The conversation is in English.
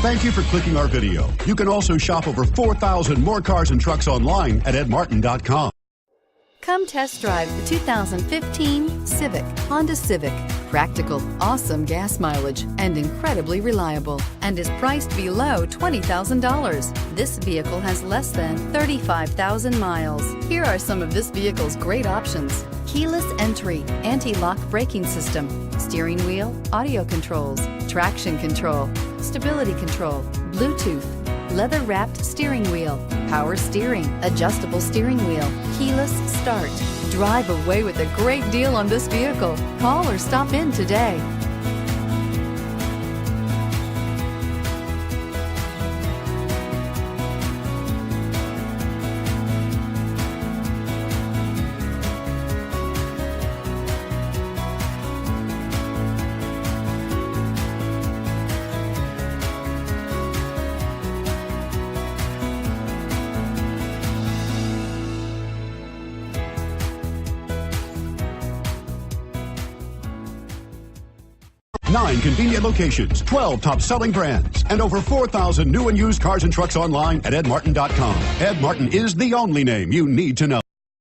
Thank you for clicking our video. You can also shop over 4,000 more cars and trucks online at edmartin.com. Come test drive the 2015 Civic, Honda Civic. Practical, awesome gas mileage, and incredibly reliable, and is priced below $20,000. This vehicle has less than 35,000 miles. Here are some of this vehicle's great options: keyless entry, anti-lock braking system, steering wheel audio controls, traction control, stability control, Bluetooth, leather-wrapped steering wheel, power steering, adjustable steering wheel, keyless start. Drive away with a great deal on this vehicle. Call or stop in today. Nine convenient locations, 12 top-selling brands, and over 4,000 new and used cars and trucks online at edmartin.com. Ed Martin is the only name you need to know.